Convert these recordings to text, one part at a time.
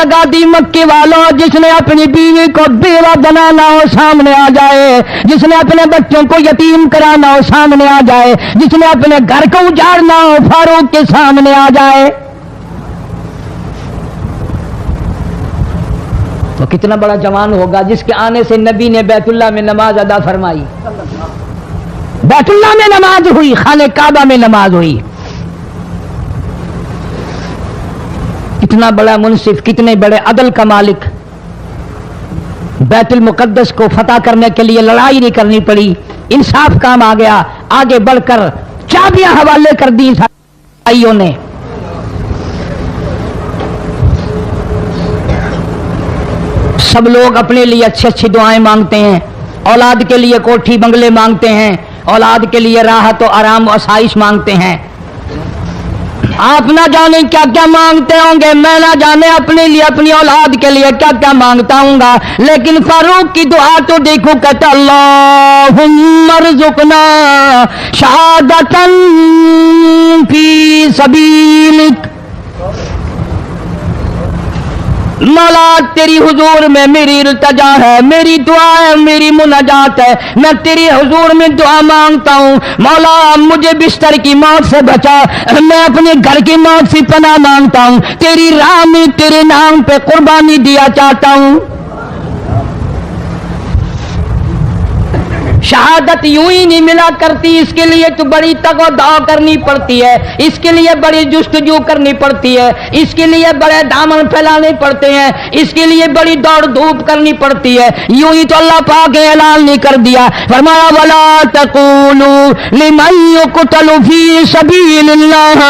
लगा दी मक्के वालों, जिसने अपनी बीवी को बेवा बनाना हो सामने आ जाए, जिसने अपने बच्चों को यतीम कराना हो सामने आ जाए, जिसने अपने घर को उजाड़ना हो फारूक के सामने आ जाए, तो कितना बड़ा जवान होगा जिसके आने से नबी ने बैतुल्लाह में नमाज अदा फरमाई। बैतुल्लाह में नमाज हुई, खाने काबा में नमाज हुई। कितना बड़ा मुनसिफ, कितने बड़े अदल का मालिक। बैतुल मुकद्दस को फतह करने के लिए लड़ाई नहीं करनी पड़ी, इंसाफ काम आ गया। आगे बढ़कर चाबियां हवाले कर दी भाइयों ने। सब लोग अपने लिए अच्छी अच्छी दुआएं मांगते हैं, औलाद के लिए कोठी बंगले मांगते हैं, औलाद के लिए राहत और आराम और आसाइश मांगते हैं। आप ना जाने क्या क्या मांगते होंगे, मैं ना जाने अपने लिए अपनी औलाद के लिए क्या क्या मांगता हूँगा, लेकिन फारूक की दुआ तो देखो, कहता अल्लाहुम्मा रज़ुक़ना शहादतन फी सबीलिक। मौला तेरी हुजूर में मेरी इल्तिजा है, मेरी दुआ है, मेरी मुनाजात है, मैं तेरी हुजूर में दुआ मांगता हूँ। मौला मुझे बिस्तर की मौत से बचा, मैं अपने घर की मौत से पनाह मांगता हूँ, तेरी राह में तेरे नाम पे कुर्बानी दिया चाहता हूँ। शहादत यूं ही नहीं मिला करती, इसके लिए तो बड़ी तगो-दाव करनी पड़ती है, इसके लिए बड़ी जुस्तजू करनी पड़ती है, इसके लिए बड़े दामन फैलाने पड़ते हैं, इसके लिए बड़ी दौड़ धूप करनी पड़ती है। यूं ही तो अल्लाह पाक ने ऐलान नहीं कर दिया, फरमाया वला तक़ूलू लिमन युक़तलु फी सबीलिल्लाह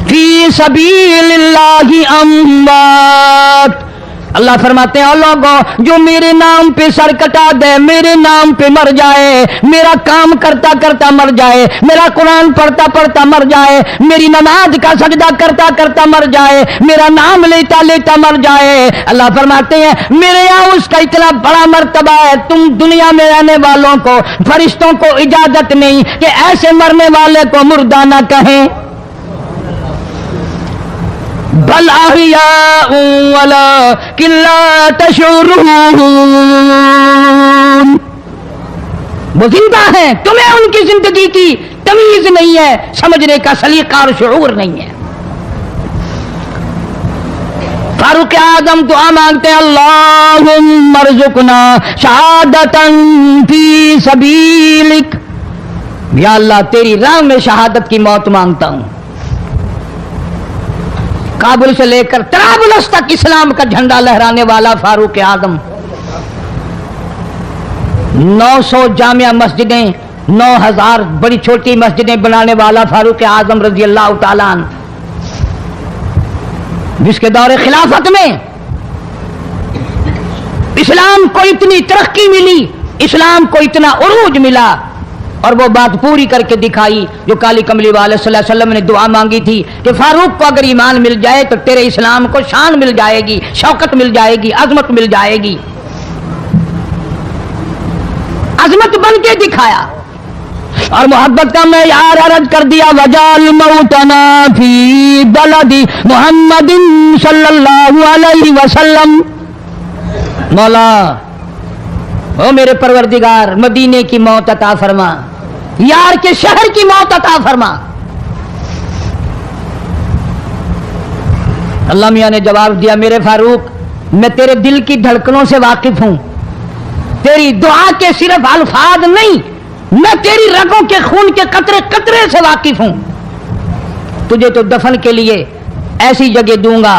फी सबीलिल्लाहि अम्वात। अल्लाह फरमाते हैं, लोगों जो मेरे नाम पे सर कटा दे, मेरे नाम पे मर जाए, मेरा काम करता करता मर जाए, मेरा कुरान पढ़ता पढ़ता मर जाए, मेरी नमाज का सजदा करता करता मर जाए, मेरा नाम लेता लेता मर जाए, अल्लाह फरमाते हैं मेरे यहाँ उसका इतना बड़ा मर्तबा है, तुम दुनिया में रहने वालों को, फरिश्तों को इजाजत नहीं कि ऐसे मरने वाले को मुर्दा ना कहें। बल अहियाउ वलाकिन ला तशउरून, वो जिंदा है, तुम्हें उनकी जिंदगी की तमीज नहीं है, समझने का सलीका और शऊर नहीं है। फारूक आजम दुआ मांगते हैं, अल्लाहुम्मा रज़ुक़ना शहादतन फी सबीलिक। या अल्लाह तेरी राह में शहादत की मौत मांगता हूं। काबुल से लेकर तराबुलस तक इस्लाम का झंडा लहराने वाला फारूक आजम, 900 जामिया मस्जिदें, 9000 बड़ी छोटी मस्जिदें बनाने वाला फारूक आजम रजी अल्लाह ताला अन्हु, जिसके दौरे खिलाफत में इस्लाम को इतनी तरक्की मिली, इस्लाम को इतना उरूज मिला, और वो बात पूरी करके दिखाई जो काली कमली वाले सल्लल्लाहु अलैहि वसल्लम ने दुआ मांगी थी कि फारूक को अगर ईमान मिल जाए तो तेरे इस्लाम को शान मिल जाएगी, शौकत मिल जाएगी, अजमत मिल जाएगी। अजमत बन के दिखाया और मोहब्बत का मेयार अर्ज कर दिया, वजाल मौतना फी बलदी मुहम्मदिन सल्लल्लाहु अलैहि वसल्लम। मौला ओ मेरे परवरदिगार, मदीने की मौत अता फरमा, यार के शहर की मौत अता फरमा। अल्लाह मियां ने जवाब दिया, मेरे फारूक मैं तेरे दिल की धड़कनों से वाकिफ हूं, तेरी दुआ के सिर्फ अल्फाज नहीं, मैं तेरी रगों के खून के कतरे कतरे से वाकिफ हूं। तुझे तो दफन के लिए ऐसी जगह दूंगा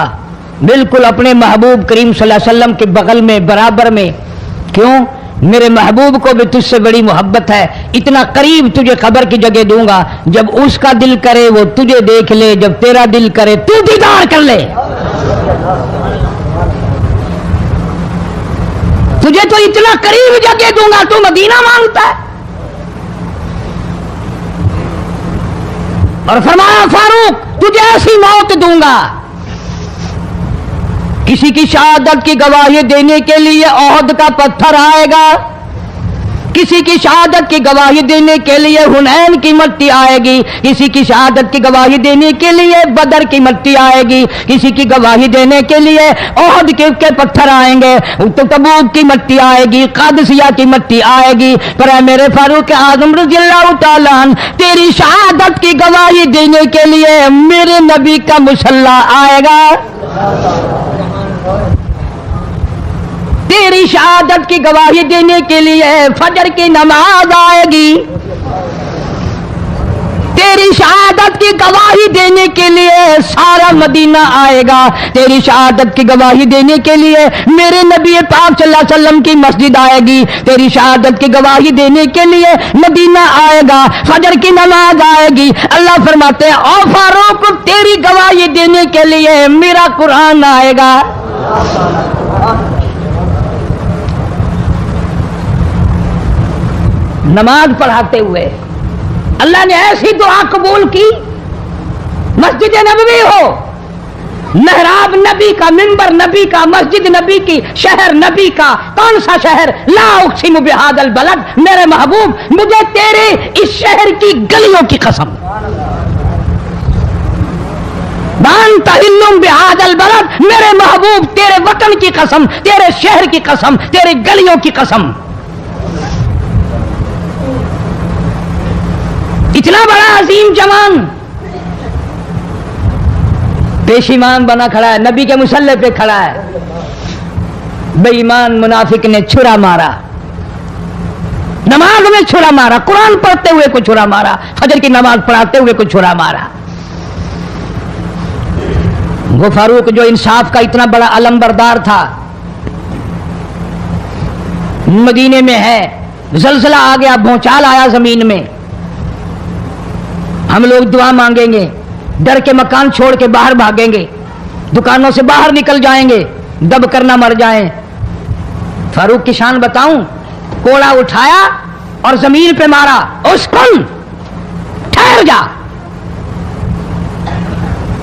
बिल्कुल अपने महबूब करीम सल्लल्लाहु अलैहि वसल्लम के बगल में, बराबर में। क्यों? मेरे महबूब को भी तुझसे बड़ी मोहब्बत है, इतना करीब तुझे कब्र की जगह दूंगा, जब उसका दिल करे वो तुझे देख ले, जब तेरा दिल करे तू दीदार कर ले। तुझे तो इतना करीब जगह दूंगा, तू मदीना मांगता है। और फरमाया, फारूक तुझे ऐसी मौत दूंगा, किसी की शहादत की गवाही देने के लिए ओहद का पत्थर आएगा, किसी की शहादत की गवाही देने के लिए हुनैन की मट्टी आएगी, किसी की शहादत की गवाही देने के लिए बदर की मट्टी आएगी, किसी की गवाही देने के लिए ओहद के पत्थर आएंगे, तो तबूक की मट्टी आएगी, कादसिया की मट्टी आएगी। पर ऐ मेरे फारूक आजम रज़ियल्लाहु ताला अन्हु, तेरी शहादत की गवाही देने के लिए मेरे नबी का मुसल्ला आएगा, तेरी शहादत की गवाही देने के लिए फजर की नमाज आएगी, तेरी शहादत की गवाही देने के लिए सारा मदीना आएगा, तेरी शहादत की गवाही देने के लिए मेरे नबी पाक सल्लल्लाहु अलैहि वसल्लम की मस्जिद आएगी, तेरी शहादत की गवाही देने के लिए मदीना आएगा, फजर की नमाज आएगी। अल्लाह फरमाते हैं ओ फारूक, तेरी गवाही देने के लिए मेरा कुरान आएगा। नमाज पढ़ाते हुए अल्लाह ने ऐसी दुआ कबूल की, मस्जिद नबवी हो, मेहराब नबी का, मिंबर नबी का, मस्जिद नबी की, शहर नबी का। कौन सा शहर? ला उक़सिमु बिहादल बलद, मेरे महबूब मुझे तेरे इस शहर की गलियों की कसम, बान तहिल्लुम बिहादल बलद, मेरे महबूब तेरे वतन की कसम, तेरे शहर की कसम, तेरे गलियों की कसम। इतना बड़ा अजीम जवान पेशीमान बना खड़ा है, नबी के मुसल्ले पे खड़ा है, बेईमान मुनाफिक ने छुरा मारा, नमाज में छुरा मारा, कुरान पढ़ते हुए को छुरा मारा, फजर की नमाज पढ़ाते हुए को छुरा मारा। वो फारूक जो इंसाफ का इतना बड़ा अलंबरदार था, मदीने में है, जलजला आ गया, भूचाल आया जमीन में, हम लोग दुआ मांगेंगे, डर के मकान छोड़ के बाहर भागेंगे, दुकानों से बाहर निकल जाएंगे, दब करना मर जाएं। फारूक की शान बताऊं, कोड़ा उठाया और जमीन पे मारा, उस्कुन, ठहर जा,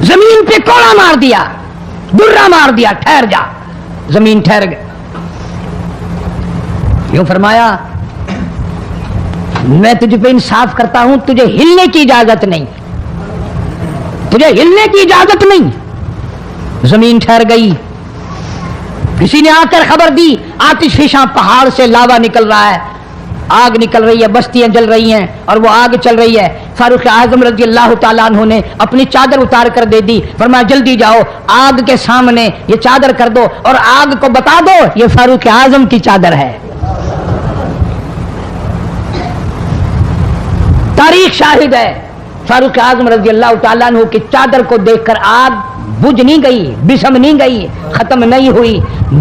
जमीन पे कोड़ा मार दिया, दुर्रा मार दिया, ठहर जा, जमीन ठहर गई। यूं फरमाया मैं तुझे पे इंसाफ करता हूं, तुझे हिलने की इजाजत नहीं, तुझे हिलने की इजाजत नहीं। जमीन ठहर गई। किसी ने आकर खबर दी आतिशफिशां पहाड़ से लावा निकल रहा है, आग निकल रही है, बस्तियां जल रही हैं और वो आग चल रही है। फारूक आजम रज़ियल्लाहु ताला अन्हु ने अपनी चादर उतार कर दे दी, फरमाया जल्दी जाओ, आग के सामने ये चादर कर दो और आग को बता दो ये फारूक आजम की चादर है। तारीख शाहिद है, फारूक आजम रज़ियल्लाहु ताला अन्हु की चादर को देखकर आग बुझ नहीं गई, बिसम नहीं गई, खत्म नहीं हुई,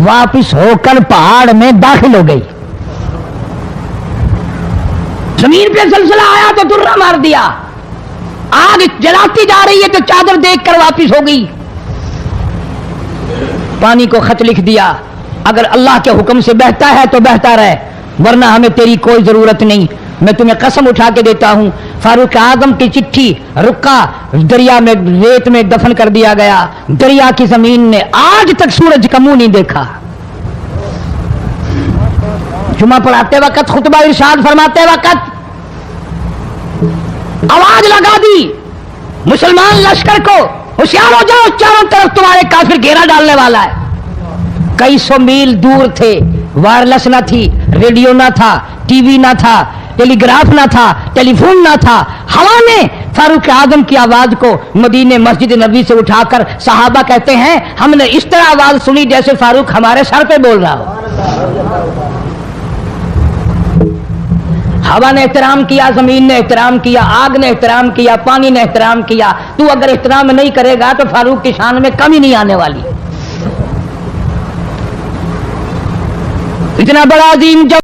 वापिस होकर पहाड़ में दाखिल हो गई। जमीन पे जलजला आया तो दुर्रा मार दिया, आग जलाती जा रही है तो चादर देखकर वापिस हो गई। पानी को खत लिख दिया, अगर अल्लाह के हुक्म से बहता है तो बहता रहे, वरना हमें तेरी कोई जरूरत नहीं। मैं तुम्हें कसम उठा के देता हूं, फारूक आजम की चिट्ठी रुका दरिया में, रेत में दफन कर दिया गया। दरिया की जमीन ने आज तक सूरज का मुंह नहीं देखा। जुमा पढ़ाते वक्त, खुतबा इरशाद फरमाते वक्त आवाज लगा दी मुसलमान लश्कर को, होशियार हो जाओ, चारों तरफ तुम्हारे काफिर घेरा डालने वाला है। कई सौ मील दूर थे, वायरलेस ना थी, रेडियो ना था, टीवी ना था, टेलीग्राफ ना था, टेलीफोन ना था। हवा ने फारूक आजम की आवाज को मदीने मस्जिद नबी से उठाकर, सहाबा कहते हैं हमने इस तरह आवाज सुनी जैसे फारूक हमारे सर पे बोल रहा हो। हवा ने एहतराम किया, जमीन ने एहतराम किया, आग ने एहतराम किया, पानी ने एहतराम किया। तू अगर एहतराम नहीं करेगा तो फारूक की शान में कमी नहीं आने वाली। इतना बड़ा अजीम